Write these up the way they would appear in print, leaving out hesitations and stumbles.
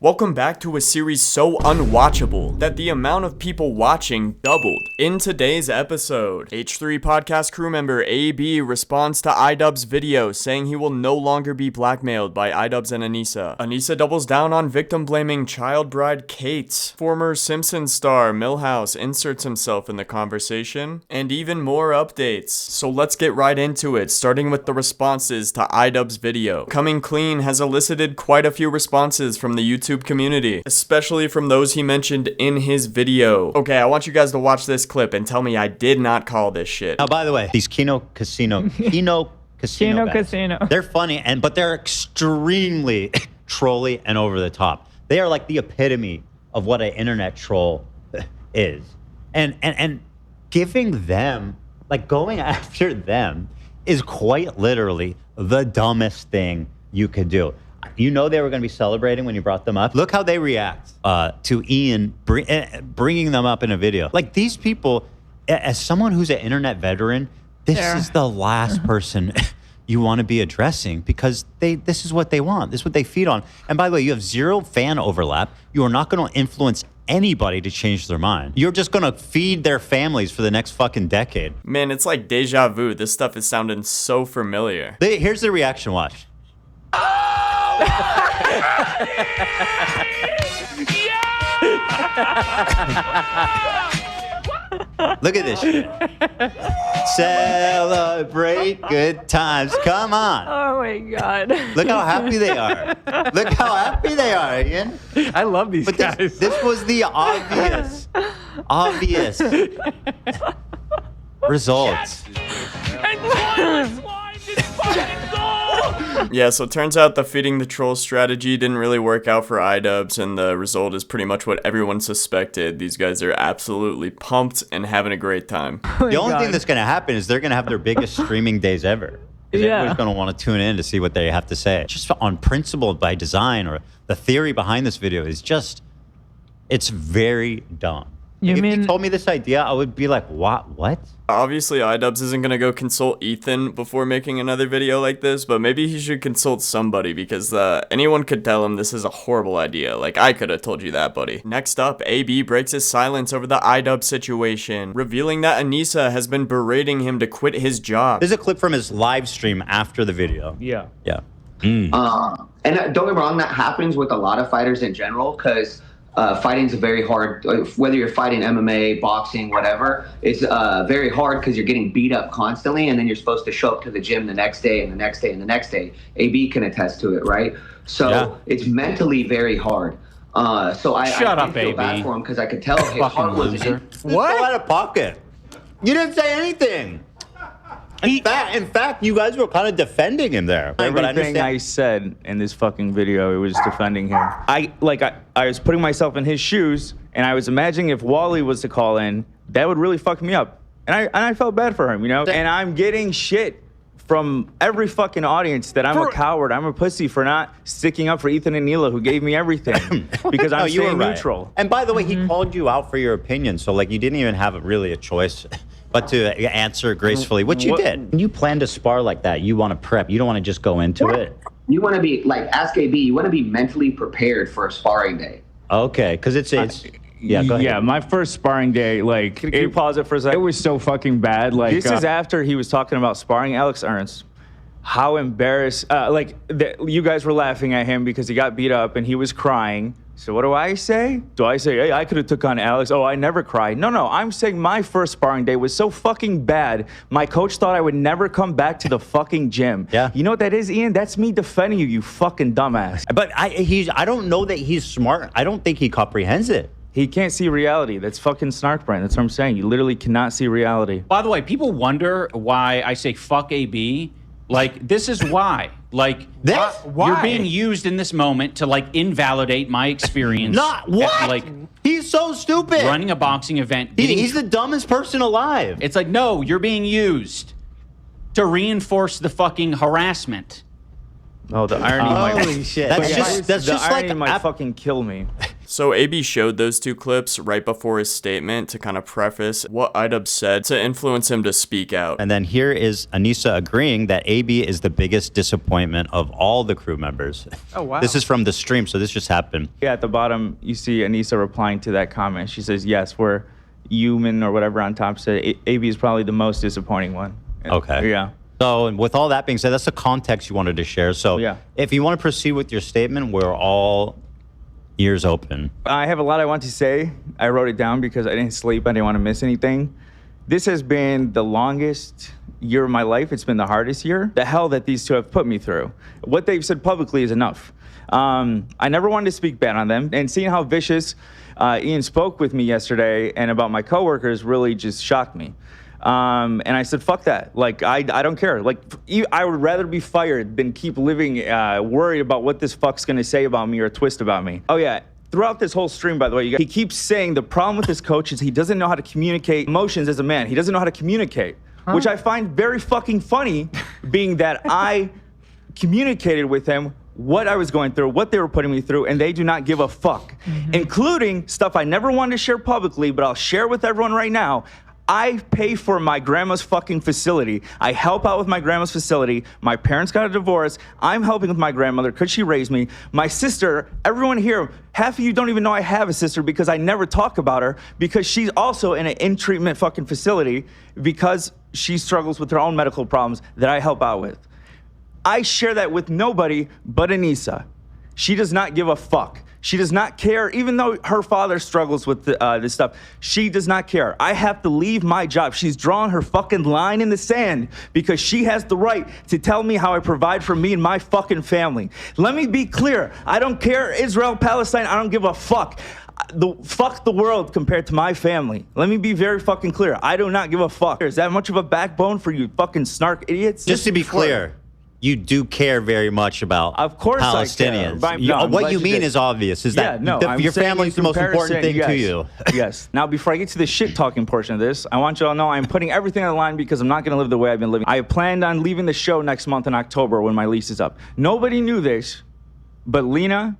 Welcome back to a series so unwatchable that the amount of people watching doubled. In today's episode, H3 podcast crew member AB responds to iDubbbz video saying he will no longer be blackmailed by iDubbbz and Anisa. Anisa doubles down on victim blaming child bride Kate. Former Simpsons star Milhouse inserts himself in the conversation, and even more updates. So let's get right into it, starting with the responses to iDubbbz video. Coming Clean has elicited quite a few responses from the YouTube community, especially from those he mentioned in his video. Okay, I want you guys to watch this clip and tell me I did not call this shit. Now, by the way, these Kino Casino they're funny, but they're extremely trolly and over the top. They are like the epitome of what an internet troll is. And giving them, like going after them is quite literally the dumbest thing you could do. You know they were going to be celebrating when you brought them up. Look how they react to Ian bringing them up in a video. Like, these people, as someone who's an internet veteran, this is the last person you want to be addressing, because this is what they want. This is what they feed on. And by the way, you have zero fan overlap. You are not going to influence anybody to change their mind. You're just going to feed their families for the next fucking decade. Man, it's like deja vu. This stuff is sounding so familiar. Here's the reaction, watch. Look at this shit. Celebrate good times. Come on. Oh my God. Look how happy they are. Look how happy they are, Ian. I love these guys. This was the obvious results. Yeah, so it turns out the feeding the troll strategy didn't really work out for iDubbbz, and the result is pretty much what everyone suspected. These guys are absolutely pumped and having a great time. The only thing that's going to happen is they're going to have their biggest streaming days ever. Everybody's going to want to tune in to see what they have to say. Just on principle, by design, or the theory behind this video is just, it's very dumb. If you told me this idea, I would be like, what? Obviously, iDubbbz isn't going to go consult Ethan before making another video like this, but maybe he should consult somebody, because anyone could tell him this is a horrible idea. Like, I could have told you that, buddy. Next up, AB breaks his silence over the iDubbbz situation, revealing that Anisa has been berating him to quit his job. There's a clip from his live stream after the video. Yeah. And don't get me wrong, that happens with a lot of fighters in general, because fighting's very hard. Whether you're fighting MMA, boxing, whatever, it's very hard because you're getting beat up constantly, and then you're supposed to show up to the gym the next day and the next day and the next day. AB can attest to it, right? So it's mentally very hard. So I feel bad for him, because I could tell his heart was in. What? Go out of pocket. You didn't say anything. In fact, you guys were kind of defending him there. Everything I said in this fucking video, it was defending him. I was putting myself in his shoes, and I was imagining if Wally was to call in, that would really fuck me up. And I felt bad for him, you know? And I'm getting shit from every fucking audience that I'm a coward, I'm a pussy for not sticking up for Ethan and Neela, who gave me everything, because I'm staying neutral. And by the way, he called you out for your opinion, so like you didn't even have really a choice but to answer gracefully, which you did. When you plan to spar like that, you want to prep. You don't want to just go into it. You want to be, like, ask AB, you want to be mentally prepared for a sparring day. Okay, because it's yeah, go ahead. Yeah, my first sparring day, like, Can you pause it for a second? It was so fucking bad. Like, This is after he was talking about sparring Alex Ernst. how embarrassed, you guys were laughing at him because he got beat up and he was crying. So what do I say? Do I say, hey, I could have took on Alex? Oh, I never cried. No, I'm saying my first sparring day was so fucking bad. My coach thought I would never come back to the fucking gym. Yeah. You know what that is, Ian? That's me defending you, you fucking dumbass. But I don't know that he's smart. I don't think he comprehends it. He can't see reality. That's fucking snark brain. That's what I'm saying. You literally cannot see reality. By the way, people wonder why I say fuck AB. Like, this is why. Like, why? You're being used in this moment to, like, invalidate my experience. Not what? Like, he's so stupid. Running a boxing event. He's the dumbest person alive. It's like, no, you're being used to reinforce the fucking harassment. Oh, the irony might... Holy shit. That's just irony like might fucking kill me. So AB showed those two clips right before his statement to kind of preface what iDubbbz said to influence him to speak out. And then here is Anisa agreeing that AB is the biggest disappointment of all the crew members. Oh, wow. This is from the stream, so this just happened. Yeah, at the bottom, you see Anisa replying to that comment. She says, yes, we're human or whatever on top said. AB is probably the most disappointing one. Okay. Yeah. So with all that being said, that's the context you wanted to share. So Yeah. if you want to proceed with your statement, we're all ears open. I have a lot I want to say. I wrote it down because I didn't sleep. I didn't want to miss anything. This has been the longest year of my life. It's been the hardest year. The hell that these two have put me through. What they've said publicly is enough. I never wanted to speak bad on them. And seeing how vicious Ian spoke with me yesterday and about my coworkers really just shocked me. And I said, fuck that. Like, I don't care. Like, I would rather be fired than keep living worried about what this fuck's gonna say about me or twist about me. Oh yeah, throughout this whole stream, by the way, he keeps saying the problem with this coach is he doesn't know how to communicate emotions as a man. He doesn't know how to communicate, which I find very fucking funny, being that I communicated with him what I was going through, what they were putting me through, and they do not give a fuck, including stuff I never wanted to share publicly, but I'll share with everyone right now. I pay for my grandma's fucking facility. I help out with my grandma's facility. My parents got a divorce. I'm helping with my grandmother because she raised me. My sister, everyone here, half of you don't even know I have a sister because I never talk about her because she's also in an in-treatment fucking facility because she struggles with her own medical problems that I help out with. I share that with nobody but Anisa. She does not give a fuck. She does not care, even though her father struggles with this stuff. She does not care. I have to leave my job. She's drawn her fucking line in the sand because she has the right to tell me how I provide for me and my fucking family. Let me be clear. I don't care Israel, Palestine. I don't give a fuck. Fuck the world compared to my family. Let me be very fucking clear. I do not give a fuck. Is that much of a backbone for you fucking snark idiots? Just to be clear, you do care very much about of course Palestinians. I care. What you mean is obvious. Is that your family's the most important thing to you? Yes. Now, before I get to the shit talking portion of this, I want you all to know I'm putting everything on the line because I'm not going to live the way I've been living. I planned on leaving the show next month in October when my lease is up. Nobody knew this, but Lena,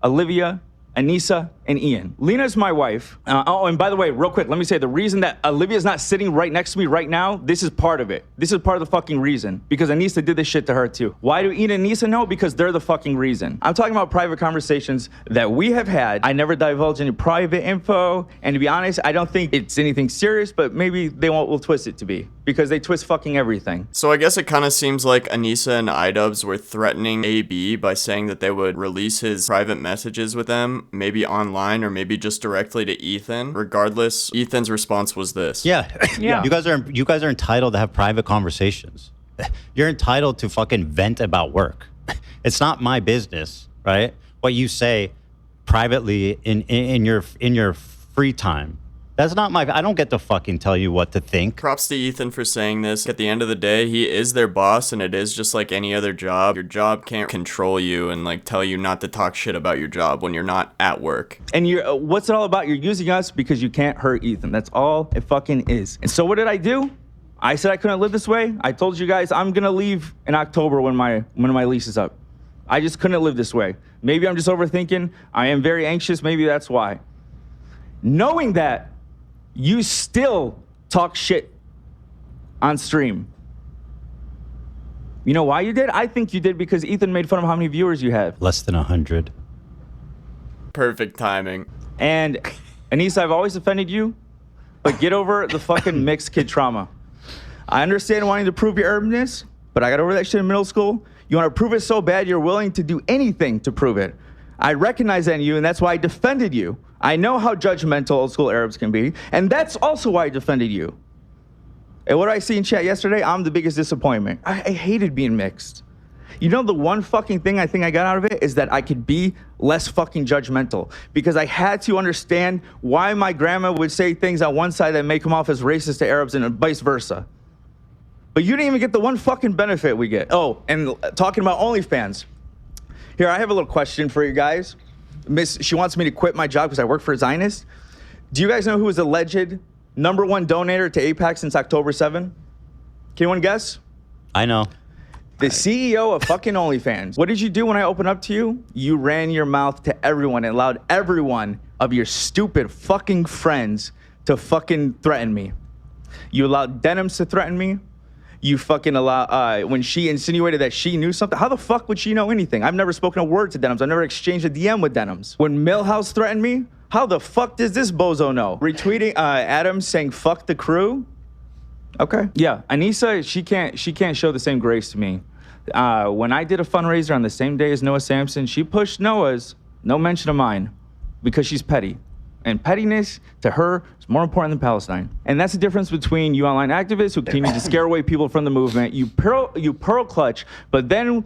Olivia, Anisa, and Ian. Lena's my wife. Oh, and by the way, real quick, let me say the reason that Olivia's not sitting right next to me right now, this is part of it. This is part of the fucking reason. Because Anisa did this shit to her too. Why do Ian and Anisa know? Because they're the fucking reason. I'm talking about private conversations that we have had. I never divulge any private info. And to be honest, I don't think it's anything serious, but maybe they will twist it to be. Because they twist fucking everything. So I guess it kind of seems like Anisa and iDubbbz were threatening AB by saying that they would release his private messages with them, maybe online or maybe just directly to Ethan. Regardless, Ethan's response was this. Yeah. You guys are entitled to have private conversations. You're entitled to fucking vent about work. It's not my business, right? What you say privately in your free time. That's not I don't get to fucking tell you what to think. Props to Ethan for saying this. At the end of the day, he is their boss, and it is just like any other job. Your job can't control you and like tell you not to talk shit about your job when you're not at work. And what's it all about? You're using us because you can't hurt Ethan. That's all it fucking is. And so what did I do? I said I couldn't live this way. I told you guys I'm gonna leave in October when my lease is up. I just couldn't live this way. Maybe I'm just overthinking. I am very anxious. Maybe that's why. Knowing that, you still talk shit on stream. You know why you did? I think you did because Ethan made fun of how many viewers you have. Less than 100. Perfect timing. And Anisa, I've always offended you, but get over the fucking mixed kid trauma. I understand wanting to prove your urban-ness, but I got over that shit in middle school. You want to prove it so bad you're willing to do anything to prove it. I recognize that in you, and that's why I defended you. I know how judgmental old school Arabs can be, and that's also why I defended you. And what I see in chat yesterday, I'm the biggest disappointment. I hated being mixed. You know, the one fucking thing I think I got out of it is that I could be less fucking judgmental because I had to understand why my grandma would say things on one side that may come off as racist to Arabs and vice versa. But you didn't even get the one fucking benefit we get. Oh, and talking about OnlyFans. Here, I have a little question for you guys. She wants me to quit my job because I work for a Zionist. Do you guys know who is alleged #1 donator to AIPAC since October 7? Can anyone guess? I know. The CEO of fucking OnlyFans. What did you do when I opened up to you? You ran your mouth to everyone and allowed everyone of your stupid fucking friends to fucking threaten me. You allowed Denims to threaten me. You fucking allow, when she insinuated that she knew something, how the fuck would she know anything? I've never spoken a word to Denims. I've never exchanged a DM with Denims. When Milhouse threatened me, how the fuck does this bozo know? Retweeting Adam saying fuck the crew. Okay. Yeah, Anisa, she can't show the same grace to me. When I did a fundraiser on the same day as Noah Samson, she pushed Noah's, no mention of mine, because she's petty. And pettiness to her is more important than Palestine. And that's the difference between you online activists who continue to scare away people from the movement. You pearl clutch, but then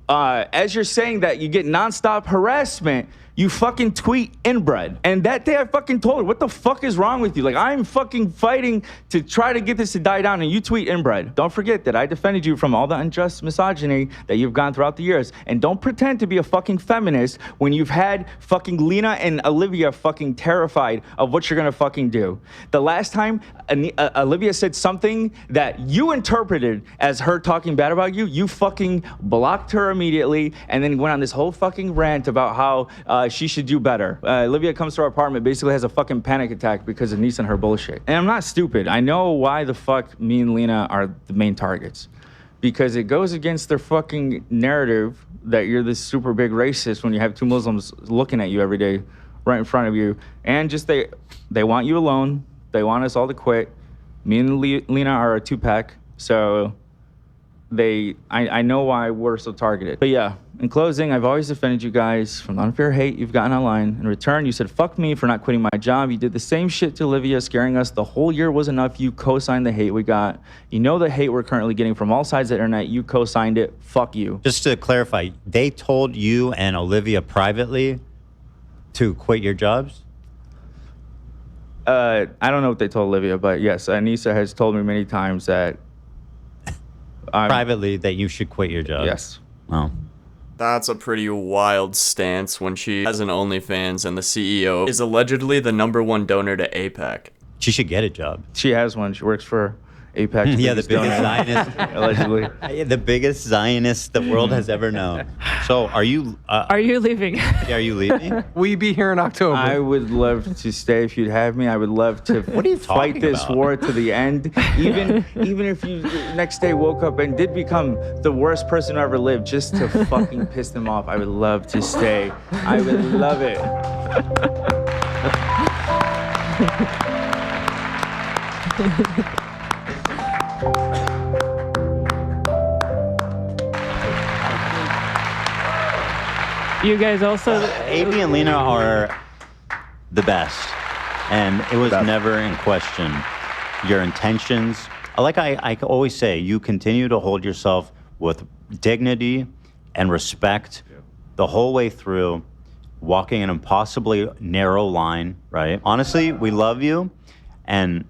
as you're saying that you get nonstop harassment, you fucking tweet inbred. And that day I fucking told her, what the fuck is wrong with you? Like, I'm fucking fighting to try to get this to die down, and you tweet inbred. Don't forget that I defended you from all the unjust misogyny that you've gone throughout the years. And don't pretend to be a fucking feminist when you've had fucking Lena and Olivia fucking terrified of what you're gonna fucking do. The last time Olivia said something that you interpreted as her talking bad about you, you fucking blocked her immediately and then went on this whole fucking rant about how she should do better. Olivia comes to our apartment, basically has a fucking panic attack because of Anisa and her bullshit. And I'm not stupid. I know why the fuck me and Lena are the main targets. Because it goes against their fucking narrative that you're this super big racist when you have two Muslims looking at you every day right in front of you. And just they want you alone. They want us all to quit. Me and Lena are a two-pack. So I know why we're so targeted. But yeah, in closing, I've always defended you guys from the unfair hate you've gotten online. In return, you said, fuck me for not quitting my job. You did the same shit to Olivia, scaring us the whole year was enough. You co-signed the hate we got. You know the hate we're currently getting from all sides of the internet. You co-signed it. Fuck you. Just to clarify, they told you and Olivia privately to quit your jobs? I don't know what they told Olivia, but yes, Anisa has told me many times that privately that you should quit your job. Yes. Oh. That's a pretty wild stance when she has an OnlyFans and the CEO is allegedly the #1 donor to APAC. She should get a job. She has one. She works for APAC. Yeah, the biggest Zionist. Allegedly. The biggest Zionist the world has ever known. So are you leaving? Are you leaving? Will you be here in October? I would love to stay if you'd have me. I would love to fight this about? war to the end. Even if you next day woke up and did become the worst person who ever lived just to fucking piss them off, I would love to stay. I would love it. You guys also... AB and Lena are the best. And it was never in question. Your intentions, like I always say, you continue to hold yourself with dignity and respect the whole way through, walking an impossibly narrow line, right? Honestly, we love you, and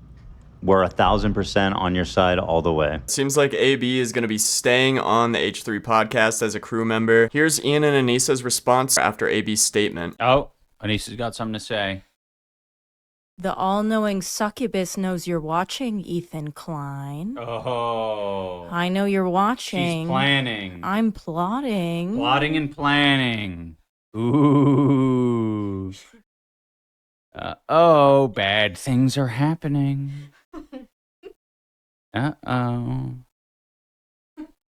we're 1,000% on your side all the way. Seems like AB is going to be staying on the H3 podcast as a crew member. Here's Ian and Anisa's response after AB's statement. Oh, Anisa's got something to say. The all-knowing succubus knows you're watching, Ethan Klein. Oh. I know you're watching. She's planning. I'm plotting. Plotting and planning. Ooh. Oh, bad things are happening. Uh-oh.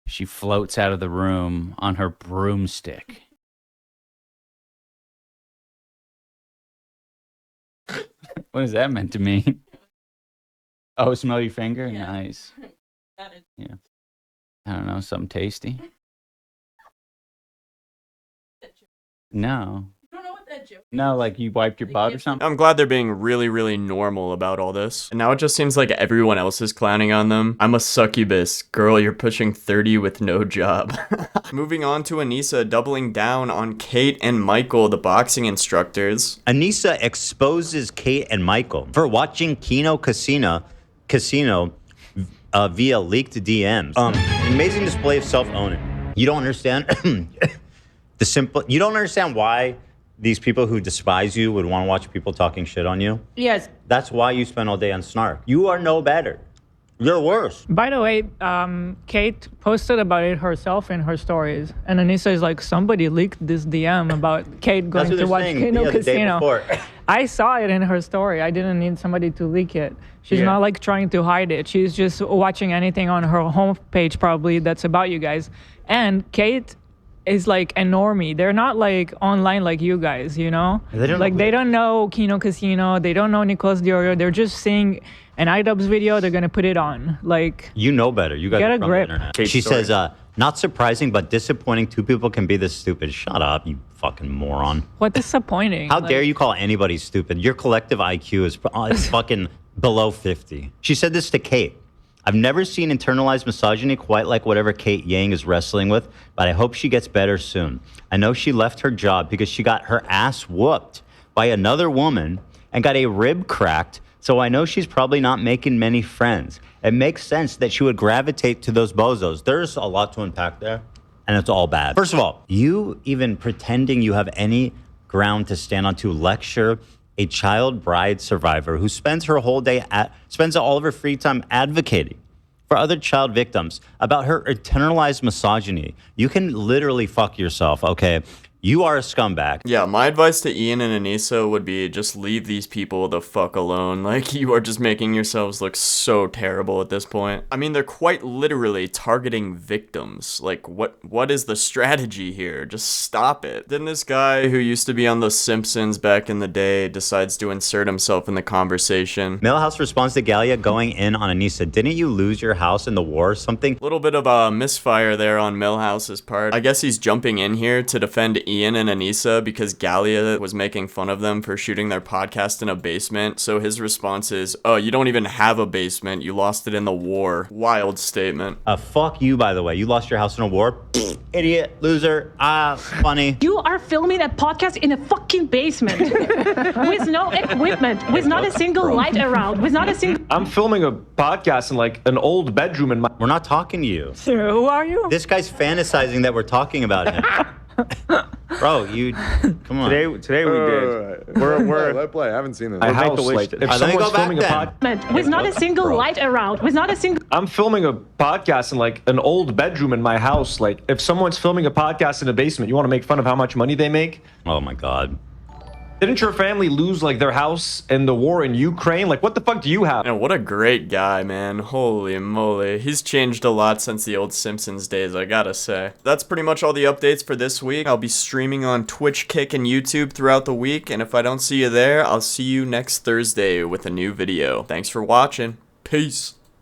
She floats out of the room on her broomstick. What is that meant to mean? Oh, smell your finger? Yeah. Nice. Yeah. I don't know, something tasty? No. No, like you wiped your butt or something? I'm glad they're being really, really normal about all this. And now it just seems like everyone else is clowning on them. I'm a succubus. Girl, you're pushing 30 with no job. Moving on to Anisa doubling down on Kate and Michael, the boxing instructors. Anisa exposes Kate and Michael for watching Kino Casino via leaked DMs. Amazing display of self-owning. You don't understand you don't understand why these people who despise you would want to watch people talking shit on you. Yes. That's why you spend all day on Snark. You are no better. You're worse. By the way, Kate posted about it herself in her stories, and Anisa is like, somebody leaked this DM about Kate going to watch Kino Casino. I saw it in her story. I didn't need somebody to leak it. She's not like trying to hide it. She's just watching anything on her homepage probably that's about you guys. And Kate is like a normie. They're not like online like you guys, you know? They don't know Kino Casino. They don't know Nicolas Diorio. They're just seeing an iDubbbz video. They're going to put it on. Like, you know better. You guys get are a from grip. the internet. She says, not surprising, but disappointing. Two people can be this stupid. Shut up, you fucking moron. What disappointing? How dare you call anybody stupid? Your collective IQ is fucking below 50. She said this to Kate. I've never seen internalized misogyny quite like whatever Kate Yang is wrestling with, but I hope she gets better soon. I know she left her job because she got her ass whooped by another woman and got a rib cracked, so I know she's probably not making many friends. It makes sense that she would gravitate to those bozos. There's a lot to unpack there, and it's all bad. First of all, you even pretending you have any ground to stand on to lecture a child bride survivor who spends her whole day spends all of her free time advocating for other child victims about her internalized misogyny. You can literally fuck yourself, okay? You are a scumbag. Yeah, my advice to Ian and Anisa would be just leave these people the fuck alone. Like, you are just making yourselves look so terrible at this point. I mean, they're quite literally targeting victims. Like, what is the strategy here? Just stop it. Then this guy who used to be on The Simpsons back in the day decides to insert himself in the conversation. Milhouse responds to Galia going in on Anisa. Didn't you lose your house in the war or something? A little bit of a misfire there on Milhouse's part. I guess he's jumping in here to defend Ian and Anisa because Galia was making fun of them for shooting their podcast in a basement. So his response is, oh, you don't even have a basement. You lost it in the war. Wild statement. Fuck you, by the way. You lost your house in a war? Idiot, loser, funny. You are filming a podcast in a fucking basement with no equipment, with not a single light around, with not a single... I'm filming a podcast in like an old bedroom in my... We're not talking to you. Sir, who are you? This guy's fantasizing that we're talking about him. Bro, you come on. Today we did. We're let play. I haven't seen it. My house, like, if someone's filming a podcast with not a single light around, with not a single... I'm filming a podcast in like an old bedroom in my house. Like, if someone's filming a podcast in a basement, you want to make fun of how much money they make? Oh my God. Didn't your family lose like their house in the war in Ukraine? Like, what the fuck do you have? And what a great guy, man. Holy moly. He's changed a lot since the old Simpsons days, I gotta say. That's pretty much all the updates for this week. I'll be streaming on Twitch, Kick, and YouTube throughout the week. And if I don't see you there, I'll see you next Thursday with a new video. Thanks for watching. Peace.